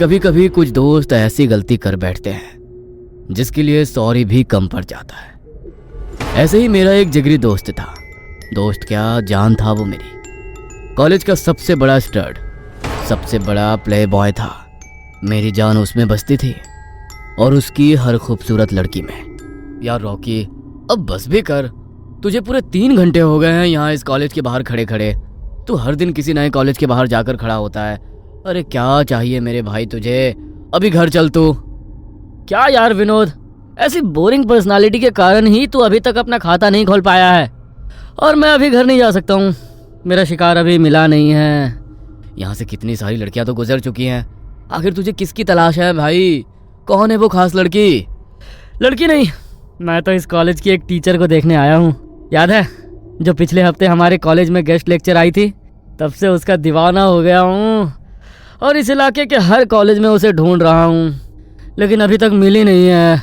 कभी कभी कुछ दोस्त ऐसी गलती कर बैठते हैं जिसके लिए सॉरी भी कम पड़ जाता है। ऐसे ही मेरा एक जिगरी दोस्त था। दोस्त क्या, जान था वो मेरी। कॉलेज का सबसे बड़ा स्टड, सबसे बड़ा प्ले बॉय था। मेरी जान उसमें बसती थी और उसकी हर खूबसूरत लड़की में। यार रॉकी, अब बस भी कर। तुझे पूरे 3 घंटे हो गए हैं यहाँ इस कॉलेज के बाहर खड़े खड़े। तू हर दिन किसी नए कॉलेज के बाहर जाकर खड़ा होता है। अरे क्या चाहिए मेरे भाई तुझे? अभी घर चल तू। क्या यार विनोद, ऐसी बोरिंग पर्सनालिटी के कारण ही तू अभी तक अपना खाता नहीं खोल पाया है। और मैं अभी घर नहीं जा सकता हूँ, मेरा शिकार अभी मिला नहीं है। यहाँ से कितनी सारी लड़कियाँ तो गुजर चुकी हैं। आखिर तुझे किसकी तलाश है भाई? कौन है वो खास लड़की? लड़की नहीं, मैं तो इस कॉलेज की एक टीचर को देखने आया हूँ। याद है जो पिछले हफ्ते हमारे कॉलेज में गेस्ट लेक्चर आई थी? तब से उसका दीवाना हो गया हूँ और इस इलाके के हर कॉलेज में उसे ढूंढ रहा हूँ, लेकिन अभी तक मिली नहीं है।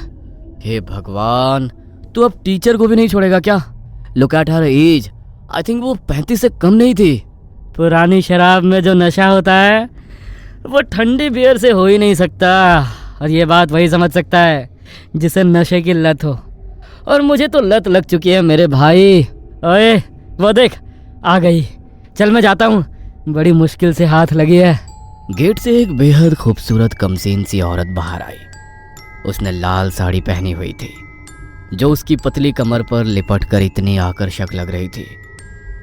हे भगवान, तू अब टीचर को भी नहीं छोड़ेगा क्या? Look at her age, I think वो 35 से कम नहीं थी। पुरानी शराब में जो नशा होता है वो ठंडी बियर से हो ही नहीं सकता। और ये बात वही समझ सकता है जिसे नशे की लत हो, और मुझे तो लत लग चुकी है मेरे भाई। ओए वो देख, आ गई। चल मैं जाता हूँ, बड़ी मुश्किल से हाथ लगी है। गेट से एक बेहद खूबसूरत कमसीन सी औरत बाहर आई। उसने लाल साड़ी पहनी हुई थी जो उसकी पतली कमर पर लिपट कर इतनी आकर्षक लग रही थी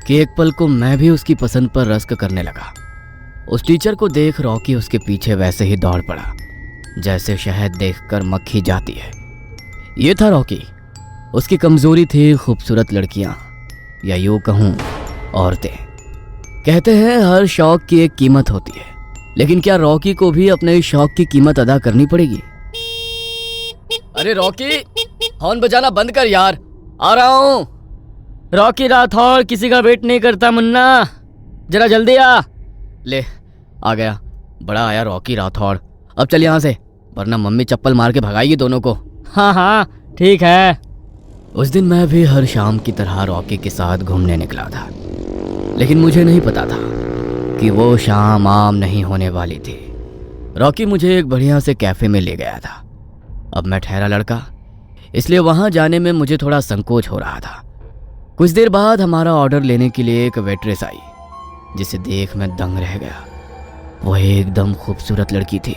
कि एक पल को मैं भी उसकी पसंद पर रश्क करने लगा। उस टीचर को देख रॉकी उसके पीछे वैसे ही दौड़ पड़ा जैसे शहद देखकर मक्खी जाती है। ये था रॉकी। उसकी कमजोरी थी खूबसूरत लड़कियां, या यूं कहूं औरतें। कहते हैं हर शौक की एक कीमत होती है, लेकिन क्या रॉकी को भी अपने इस शौक की कीमत अदा करनी पड़ेगी? अरे रॉकी, हॉर्न बजाना बंद कर यार, आ रहा हूँ। रॉकी राठौड़ किसी का वेट नहीं करता मुन्ना, जरा जल्दी आ। ले आ गया, बड़ा आया रॉकी राठौड़। अब चल यहाँ से, वरना मम्मी चप्पल मार के भगाएगी दोनों को। हाँ हाँ ठीक है। उस दिन मैं भी हर शाम की तरह रॉकी के साथ घूमने निकला था, लेकिन मुझे नहीं पता था कि वो शाम आम नहीं होने वाली थी। रॉकी मुझे एक बढ़िया से कैफ़े में ले गया था। अब मैं ठहरा लड़का, इसलिए वहाँ जाने में मुझे थोड़ा संकोच हो रहा था। कुछ देर बाद हमारा ऑर्डर लेने के लिए एक वेट्रेस आई जिसे देख मैं दंग रह गया। वो एकदम खूबसूरत लड़की थी।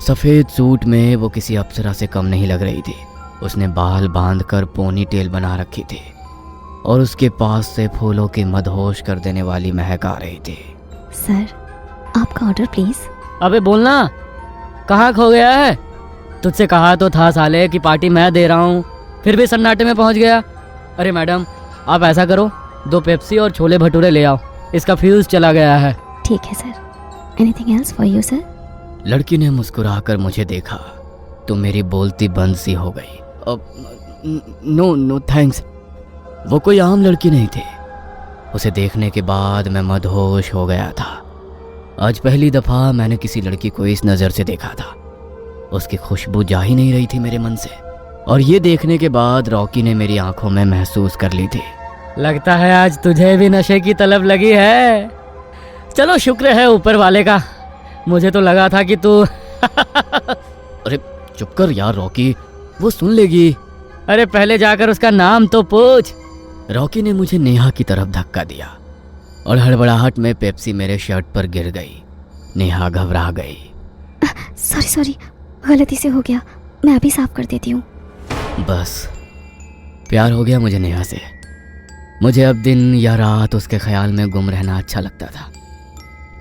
सफ़ेद सूट में वो किसी अप्सरा से कम नहीं लग रही थी। उसने बाल बांधकर पोनी टेल बना रखी थी और उसके पास से फूलों की मदहोश कर देने वाली महक आ रही थी। सर, आपका ऑर्डर प्लीज। अबे बोलना, कहाँ खो गया है? तुझसे कहा तो था साले कि पार्टी मैं दे रहा हूँ, फिर भी सन्नाटे में पहुँच गया। अरे मैडम, आप ऐसा करो, 2 पेप्सी और छोले भटूरे ले आओ, इसका फ्यूज चला गया है। ठीक है sir. Anything else for you sir? लड़की ने मुस्कुराकर मुझे देखा तो मेरी बोलती बंद सी हो गई। No no thanks. वो कोई आम लड़की नहीं थी। उसे देखने के बाद मैं मदहोश हो गया था। आज पहली दफ़ा मैंने किसी लड़की को इस नज़र से देखा था। उसकी खुशबू जा ही नहीं रही थी मेरे मन से, और ये देखने के बाद रॉकी ने मेरी आंखों में महसूस कर ली थी। लगता है आज तुझे भी नशे की तलब लगी है। चलो शुक्र है ऊपर वाले का, मुझे तो लगा था कि तू अरे चुप कर यार रॉकी, वो सुन लेगी। अरे पहले जाकर उसका नाम तो पूछ। रॉकी ने मुझे नेहा की तरफ धक्का दिया और हड़बड़ाहट में पेप्सी मेरे शर्ट पर गिर गई। नेहा घबरा गई। सॉरी, गलती से हो गया, मैं अभी साफ कर देती हूँ। बस प्यार हो गया मुझे नेहा से। मुझे अब दिन या रात उसके ख्याल में गुम रहना अच्छा लगता था।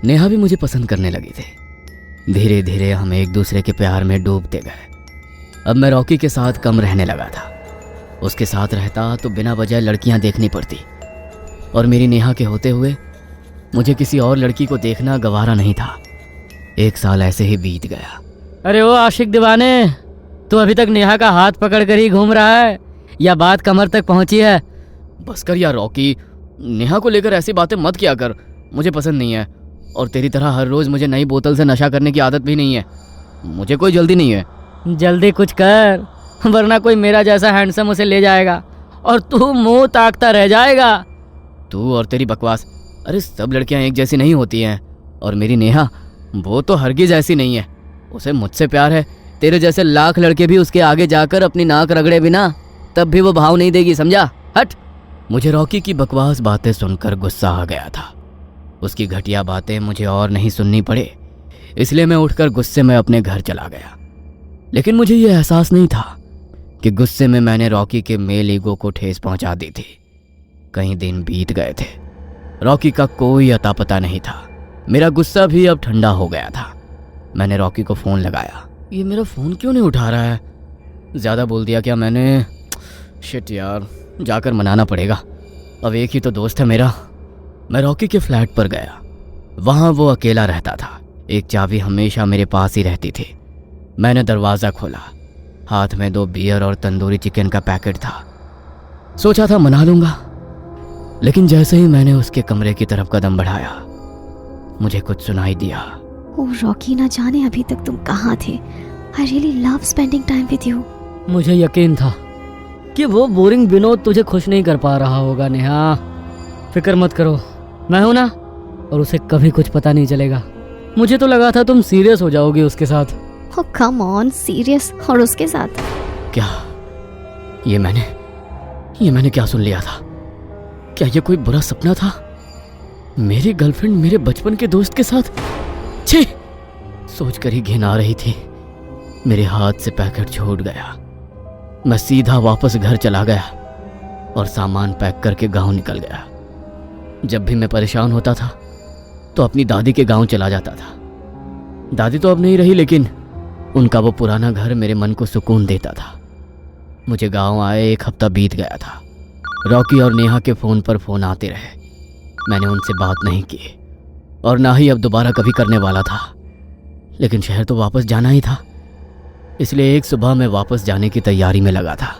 नेहा भी मुझे पसंद करने लगी थी। धीरे धीरे हम एक दूसरे के प्यार में डूबते गए। अब मैं रॉकी के साथ कम रहने लगा था। उसके साथ रहता तो बिना वजह लड़कियां देखनी पड़ती, और मेरी नेहा के होते हुए मुझे किसी और लड़की को देखना गवारा नहीं था। 1 साल ऐसे ही बीत गया। अरे वो आशिक दीवाने, तू अभी तक नेहा का हाथ पकड़ कर ही घूम रहा है या बात कमर तक पहुंची है? बस कर यार रॉकी, नेहा को लेकर ऐसी बातें मत किया कर, मुझे पसंद नहीं है। और तेरी तरह हर रोज मुझे नई बोतल से नशा करने की आदत भी नहीं है। मुझे कोई जल्दी नहीं है। जल्दी कुछ कर, वरना कोई मेरा जैसा हैंडसम उसे ले जाएगा और तू मुंह ताकता रह जाएगा। तू और तेरी बकवास। अरे सब लड़कियां एक जैसी नहीं होती हैं, और मेरी नेहा वो तो हरगिज ऐसी नहीं है। उसे मुझसे प्यार है। तेरे जैसे लाख लड़के भी उसके आगे जाकर अपनी नाक रगड़े बिना तब भी वो भाव नहीं देगी, समझा? हट। मुझे रॉकी की बकवास बातें सुनकर गुस्सा आ गया था। उसकी घटिया बातें मुझे और नहीं सुननी पड़े, इसलिए मैं उठकर गुस्से में अपने घर चला गया। लेकिन मुझे यह एहसास नहीं था कि गुस्से में मैंने रॉकी के मेल ईगो को ठेस पहुंचा दी थी। कई दिन बीत गए थे, रॉकी का कोई अता पता नहीं था। मेरा गुस्सा भी अब ठंडा हो गया था। मैंने रॉकी को फ़ोन लगाया। ये मेरा फ़ोन क्यों नहीं उठा रहा है? ज़्यादा बोल दिया क्या मैंने? शिट यार, जाकर मनाना पड़ेगा। अब एक ही तो दोस्त है मेरा। मैं रॉकी के फ्लैट पर गया। वहाँ वो अकेला रहता था। एक चाबी हमेशा मेरे पास ही रहती थी। मैंने दरवाज़ा खोला। हाथ में 2 बियर और तंदूरी चिकन का पैकेट था। सोचा था मना लूँगा, लेकिन जैसे ही मैंने उसके कमरे की तरफ कदम बढ़ाया, मुझे कुछ सुनाई दिया। ओ रॉकी, ना जाने अभी तक तुम कहाँ थे। I really love spending time with you. मुझे यकीन था कि वो बोरिंग विनोद तुझे खुश नहीं कर पा रहा होगा नेहा। फिक्र मत करो, मैं हूं ना, और उसे कभी कुछ पता नहीं चलेगा। मुझे तो लगा था तुम सीरियस हो जाओगी उसके साथ। ओ कम ऑन, सीरियस और उसके साथ? क्या ये मैंने क्या सुन लिया था? क्या ये कोई बुरा सपना था? मेरी गर्लफ्रेंड मेरे बचपन के दोस्त के साथ? छी! सोचकर ही घिन आ रही थी। मेरे हाथ से पैकेट छूट गया। मैं सीधा वापस घर चला गया और सामान पैक करके गांव निकल गया। जब भी मैं परेशान होता था तो अपनी दादी के गांव चला जाता था। दादी तो अब नहीं रही, लेकिन उनका वो पुराना घर मेरे मन को सुकून देता था। मुझे गांव आए 1 हफ्ता बीत गया था। रॉकी और नेहा के फ़ोन पर फ़ोन आते रहे। मैंने उनसे बात नहीं की और ना ही अब दोबारा कभी करने वाला था। लेकिन शहर तो वापस जाना ही था, इसलिए एक सुबह मैं वापस जाने की तैयारी में लगा था।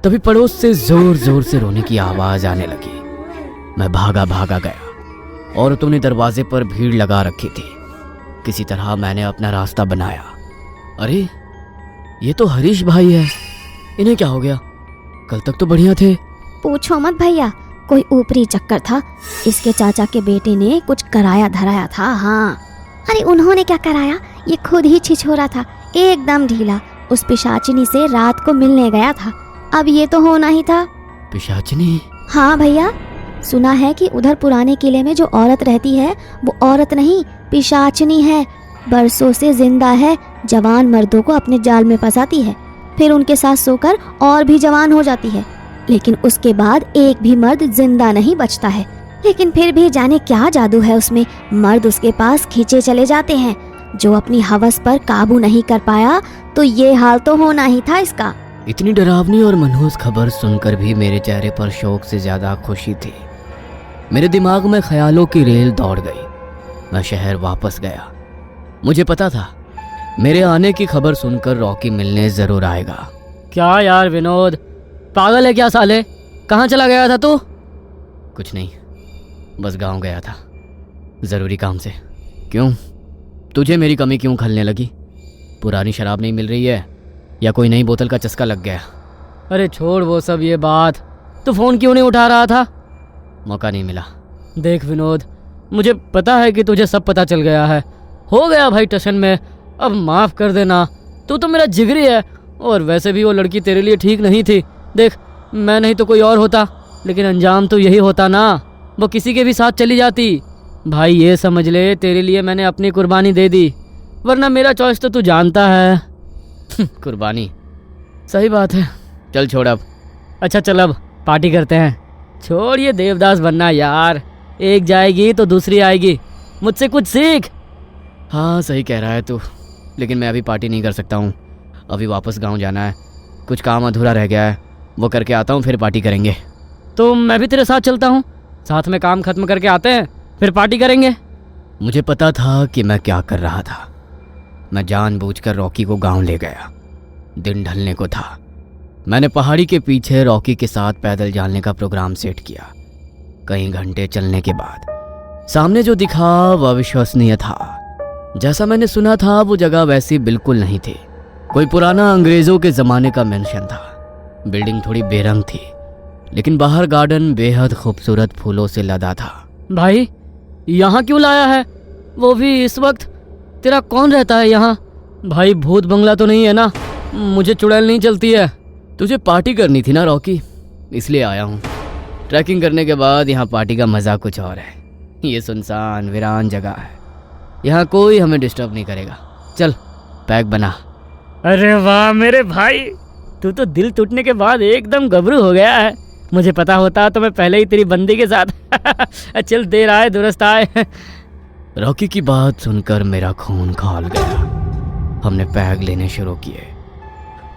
तभी पड़ोस से ज़ोर ज़ोर से रोने की आवाज़ आने लगी। मैं भागा गया। औरतों ने दरवाजे पर भीड़ लगा रखी थी। किसी तरह मैंने अपना रास्ता बनाया। अरे ये तो हरीश भाई है। इन्हें क्या हो गया? कल तक तो बढ़िया थे। पूछो मत भैया, कोई ऊपरी चक्कर था। इसके चाचा के बेटे ने कुछ कराया धराया था। हाँ, अरे उन्होंने क्या कराया, ये खुद ही छिछोरा था, एकदम ढीला। उस पिशाचिनी से रात को मिलने गया था। अब ये तो होना ही था। पिशाचिनी? हाँ भैया, सुना है कि उधर पुराने किले में जो औरत रहती है वो औरत नहीं, पिशाचिनी है। बरसों से जिंदा है। जवान मर्दों को अपने जाल में फंसाती है, फिर उनके साथ सोकर और भी जवान हो जाती है। लेकिन उसके बाद एक भी मर्द जिंदा नहीं बचता है। लेकिन फिर भी जाने क्या जादू है उसमें, मर्द उसके पास खींचे चले जाते हैं। जो अपनी हवस पर काबू नहीं कर पाया तो ये हाल तो होना ही था इसका। इतनी डरावनी और मनहूस खबर सुनकर भी मेरे चेहरे पर शौक से ज्यादा खुशी थी। मेरे दिमाग में ख्यालों की रेल दौड़ गई। मैं शहर वापस गया। मुझे पता था मेरे आने की खबर सुनकर रॉकी मिलने जरूर आएगा। क्या यार विनोद, पागल है क्या साले? कहाँ चला गया था तू? कुछ नहीं, बस गांव गया था, जरूरी काम से। क्यों, तुझे मेरी कमी क्यों खलने लगी? पुरानी शराब नहीं मिल रही है या कोई नई बोतल का चस्का लग गया? अरे छोड़ वो सब, ये बात तू फ़ोन क्यों नहीं उठा रहा था? मौका नहीं मिला। देख विनोद, मुझे पता है कि तुझे सब पता चल गया है। हो गया भाई टशन में, अब माफ़ कर देना। तू तो मेरा जिगरी है, और वैसे भी वो लड़की तेरे लिए ठीक नहीं थी। देख, मैं नहीं तो कोई और होता, लेकिन अंजाम तो यही होता ना, वो किसी के भी साथ चली जाती। भाई ये समझ ले, तेरे लिए मैंने अपनी कुर्बानी दे दी, वरना मेरा चॉइस तो तू जानता है। कुर्बानी? सही बात है, चल छोड़ अब। अच्छा चल अब पार्टी करते हैं। छोड़ ये देवदास बनना यार, एक जाएगी तो दूसरी आएगी। मुझसे कुछ सीख। हाँ सही कह रहा है तू, लेकिन मैं अभी पार्टी नहीं कर सकता हूँ। अभी वापस गांव जाना है, कुछ काम अधूरा रह गया है, वो करके आता हूँ, फिर पार्टी करेंगे। तो मैं भी तेरे साथ चलता हूँ, साथ में काम खत्म करके आते हैं, फिर पार्टी करेंगे। मुझे पता था कि मैं क्या कर रहा था। मैं जानबूझकर रॉकी को गांव ले गया। दिन ढलने को था। मैंने पहाड़ी के पीछे रॉकी के साथ पैदल जाने का प्रोग्राम सेट किया। कई घंटे चलने के बाद सामने जो दिखा वह अविश्वसनीय था। जैसा मैंने सुना था वो जगह वैसी बिल्कुल नहीं थी। कोई पुराना अंग्रेजों के ज़माने का मेंशन था। बिल्डिंग थोड़ी बेरंग थी, लेकिन बाहर गार्डन बेहद खूबसूरत फूलों से लदा था। भाई यहाँ क्यों लाया है, वो भी इस वक्त? तेरा कौन रहता है यहाँ? भाई भूत बंगला तो नहीं है ना? मुझे चुड़ैल नहीं चलती है। तुझे पार्टी करनी थी ना रॉकी, इसलिए आया हूँ। ट्रैकिंग करने के बाद यहाँ पार्टी का मज़ा कुछ और है। ये सुनसान वीरान जगह है, यहाँ कोई हमें डिस्टर्ब नहीं करेगा। चल पैक बना। अरे वाह मेरे भाई, तू तो दिल टूटने के बाद एकदम गबरू हो गया है। मुझे पता होता तो मैं पहले ही तेरी बंदी के साथ चल देर आए दुरुस्त आए। रॉकी की बात सुनकर मेरा खून खौल गया। हमने पैग लेने शुरू किए,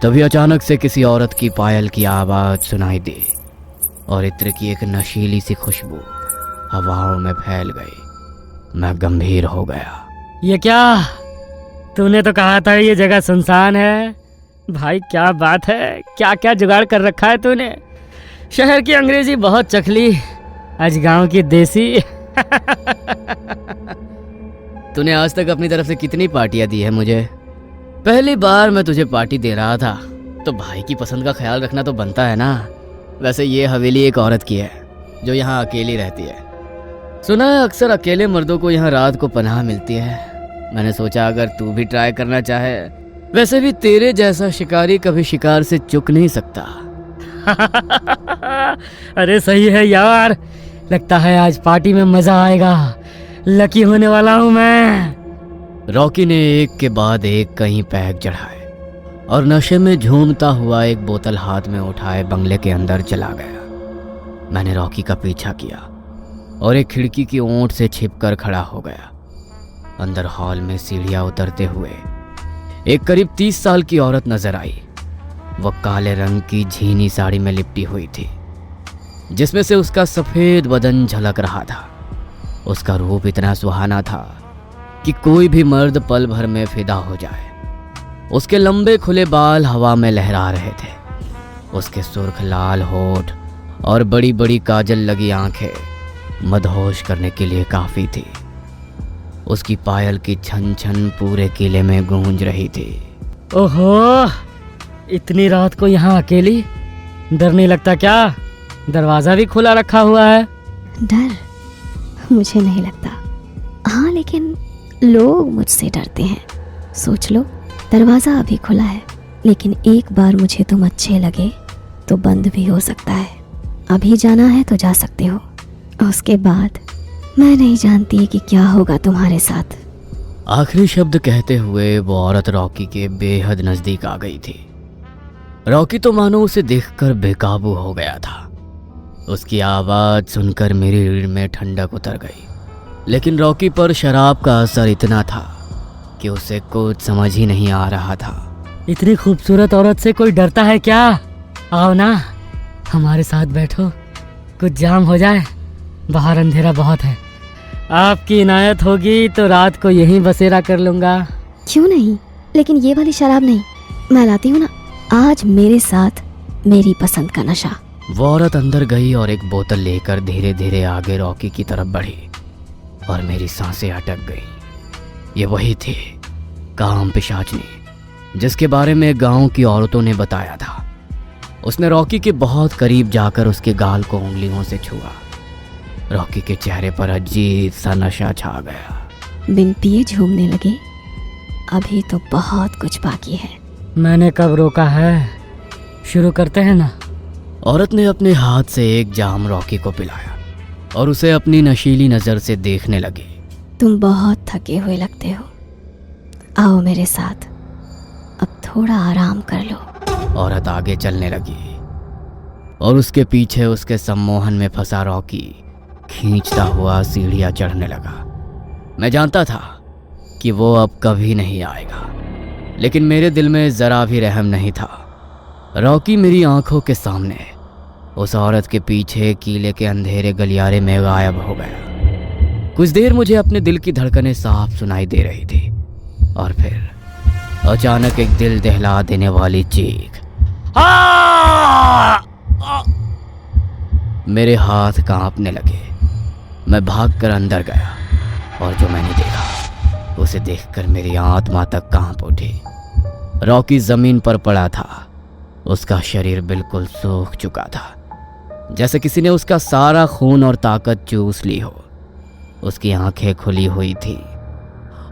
तभी अचानक से किसी औरत की पायल की आवाज़ सुनाई दी और इत्र की एक नशीली सी खुशबू हवाओं में फैल गई। मैं गंभीर हो गया। ये क्या? तूने तो कहा था ये जगह सुनसान है। भाई क्या बात है, क्या क्या जुगाड़ कर रखा है तूने। शहर की अंग्रेजी बहुत चख ली, आज गांव की देसी। तूने आज तक अपनी तरफ से कितनी पार्टियां दी है मुझे? पहली बार मैं तुझे पार्टी दे रहा था, तो भाई की पसंद का ख्याल रखना तो बनता है ना। वैसे ये हवेली एक औरत की है जो यहाँ अकेली रहती है। सुना है अक्सर अकेले मर्दों को यहाँ रात को पनाह मिलती है। मैंने सोचा अगर तू भी ट्राई करना चाहे। वैसे भी तेरे जैसा शिकारी कभी शिकार से चूक नहीं सकता। अरे सही है यार, लगता है आज पार्टी में मजा आएगा। लकी होने वाला हूँ मैं। रॉकी ने एक के बाद एक कहीं पैक चढ़ाए और नशे में झूमता हुआ एक बोतल हाथ में उठाए बंगले के अंदर चला गया। मैंने रॉकी का पीछा किया और एक खिड़की की ओट से छिपकर खड़ा हो गया। अंदर हॉल में सीढ़ियां उतरते हुए एक करीब 30 साल की औरत नजर आई। वह काले रंग की झीनी साड़ी में लिपटी हुई थी, जिसमें से उसका सफेद बदन झलक रहा था। उसका रूप इतना सुहाना था कि कोई भी मर्द पल भर में फिदा हो जाए। उसके लंबे खुले बाल हवा में लहरा रहे थे। उसके सुर्ख लाल होठ और बड़ी बड़ी काजल लगी आंखें मदहोश करने के लिए काफ़ी थी। उसकी पायल की छन छन पूरे किले में गूंज रही थी। ओहो, इतनी रात को यहाँ अकेली? डर नहीं लगता क्या? दरवाज़ा भी खुला रखा हुआ है। डर मुझे नहीं लगता, हाँ लेकिन लोग मुझसे डरते हैं। सोच लो, दरवाज़ा अभी खुला है, लेकिन एक बार मुझे तुम अच्छे लगे तो बंद भी हो सकता है। अभी जाना है तो जा सकते हो, उसके बाद मैं नहीं जानती कि क्या होगा तुम्हारे साथ। आखिरी शब्द कहते हुए वो औरत रॉकी के बेहद नजदीक आ गई थी। रॉकी तो मानो उसे देखकर बेकाबू हो गया था। उसकी आवाज़ सुनकर मेरी रीढ़ में ठंडक उतर गई, लेकिन रॉकी पर शराब का असर इतना था कि उसे कुछ समझ ही नहीं आ रहा था। इतनी खूबसूरत औरत से कोई डरता है क्या? आओ ना, हमारे साथ बैठो, कुछ जाम हो जाए, बाहर अंधेरा बहुत है। आपकी इनायत होगी तो रात को यहीं बसेरा कर लूँगा। क्यों नहीं, लेकिन ये वाली शराब नहीं, मैं लाती हूँ ना। आज मेरे साथ मेरी पसंद का नशा। वो औरत अंदर गई और एक बोतल लेकर धीरे धीरे आगे रॉकी की तरफ बढ़ी और मेरी सांसें अटक गईं। ये वही थी काम पिशाचनी जिसके बारे में गांव की औरतों ने बताया था। उसने रॉकी के बहुत करीब जाकर उसके गाल को उंगलियों से छुआ। रॉकी के चेहरे पर अजीब सा नशा छा गया। बिन पिए झूमने लगे। अभी तो बहुत कुछ बाकी है। मैंने कब रोका है, शुरू करते हैं ना। औरत ने अपने हाथ से एक जाम रॉकी को पिलाया और उसे अपनी नशीली नज़र से देखने लगी। तुम बहुत थके हुए लगते हो, आओ मेरे साथ, अब थोड़ा आराम कर लो। औरत आगे चलने लगी और उसके पीछे उसके सम्मोहन में फंसा रॉकी खींचता हुआ सीढ़ियां चढ़ने लगा। मैं जानता था कि वो अब कभी नहीं आएगा, लेकिन मेरे दिल में ज़रा भी रहम नहीं था। रॉकी मेरी आंखों के सामने उस औरत के पीछे कीले के अंधेरे गलियारे में गायब हो गया। कुछ देर मुझे अपने दिल की धड़कनें साफ सुनाई दे रही थी और फिर अचानक एक दिल दहला देने वाली चीख। मेरे हाथ कांपने लगे। मैं भागकर अंदर गया और जो मैंने देखा उसे देखकर मेरी आत्मा तक कांप उठी। रॉकी जमीन पर पड़ा था। उसका शरीर बिल्कुल सूख चुका था, जैसे किसी ने उसका सारा खून और ताकत चूस ली हो। उसकी आंखें खुली हुई थी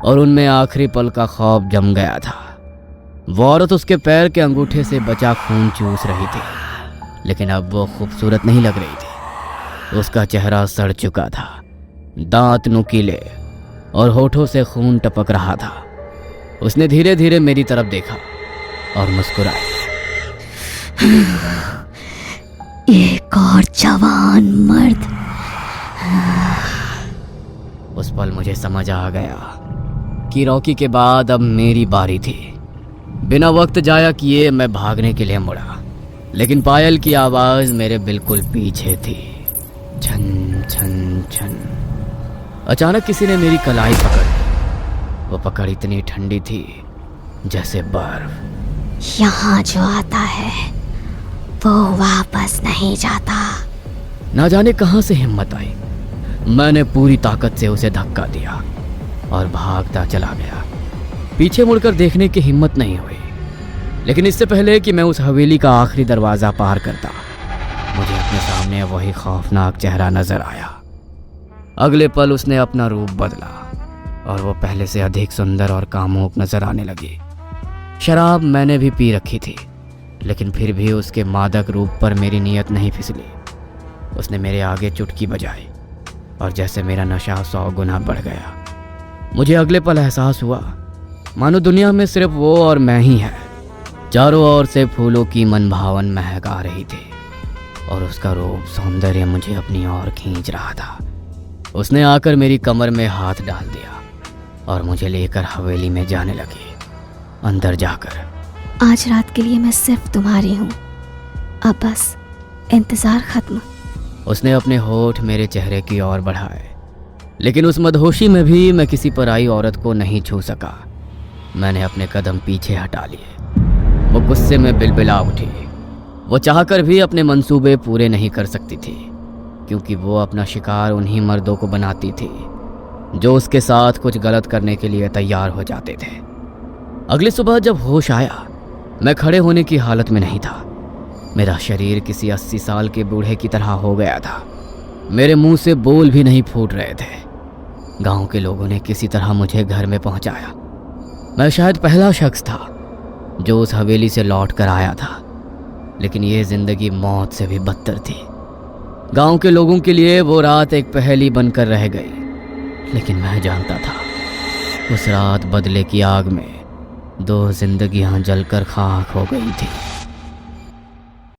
और उनमें आखिरी पल का खौफ जम गया था। वो औरत उसके पैर के अंगूठे से बचा खून चूस रही थी, लेकिन अब वो खूबसूरत नहीं लग रही थी। उसका चेहरा सड़ चुका था, दांत नुकीले और होठों से खून टपक रहा था। उसने धीरे धीरे मेरी तरफ देखा और मुस्कुराई। एक और जवान मर्द। उस पल मुझे समझ आ गया कि रॉकी के बाद अब मेरी बारी थी। बिना वक्त जाया किए मैं भागने के लिए मुड़ा, लेकिन पायल की आवाज मेरे बिल्कुल पीछे थी। छन छन छन। अचानक किसी ने मेरी कलाई पकड़ी। वो पकड़ इतनी ठंडी थी जैसे बर्फ। यहाँ जो आता है वो वापस नहीं जाता। ना जाने कहां से हिम्मत आई, मैंने पूरी ताकत से उसे धक्का दिया और भागता चला गया। पीछे मुड़कर देखने की हिम्मत नहीं हुई, लेकिन इससे पहले कि मैं उस हवेली का आखिरी दरवाज़ा पार करता, मुझे अपने सामने वही खौफनाक चेहरा नजर आया। अगले पल उसने अपना रूप बदला और वो पहले से अधिक सुंदर और कामुक नजर आने लगी। शराब मैंने भी पी रखी थी, लेकिन फिर भी उसके मादक रूप पर मेरी नीयत नहीं फिसली। उसने मेरे आगे चुटकी बजाई और जैसे मेरा नशा 100 गुना बढ़ गया। मुझे अगले पल एहसास हुआ मानो दुनिया में सिर्फ वो और मैं ही है। चारों ओर से फूलों की मनभावन महक आ रही थी और उसका रूप सौंदर्य मुझे अपनी ओर खींच रहा था। उसने आकर मेरी कमर में हाथ डाल दिया और मुझे लेकर हवेली में जाने लगी। अंदर जाकर, आज रात के लिए मैं सिर्फ तुम्हारी हूँ, अब बस इंतजार खत्म। उसने अपने होठ मेरे चेहरे की ओर बढ़ाए, लेकिन उस मदहोशी में भी मैं किसी पराई औरत को नहीं छू सका। मैंने अपने कदम पीछे हटा लिए। वो गुस्से में बिलबिला उठी। वो चाहकर भी अपने मंसूबे पूरे नहीं कर सकती थी, क्योंकि वो अपना शिकार उन्हीं मर्दों को बनाती थी जो उसके साथ कुछ गलत करने के लिए तैयार हो जाते थे। अगली सुबह जब होश आया, मैं खड़े होने की हालत में नहीं था। मेरा शरीर किसी 80 साल के बूढ़े की तरह हो गया था। मेरे मुंह से बोल भी नहीं फूट रहे थे। गांव के लोगों ने किसी तरह मुझे घर में पहुंचाया। मैं शायद पहला शख्स था जो उस हवेली से लौट कर आया था, लेकिन ये जिंदगी मौत से भी बदतर थी। गांव के लोगों के लिए वो रात एक पहेली बनकर रह गई, लेकिन मैं जानता था उस रात बदले की आग में 2 जिंदगियां जलकर खाक हो गई थी।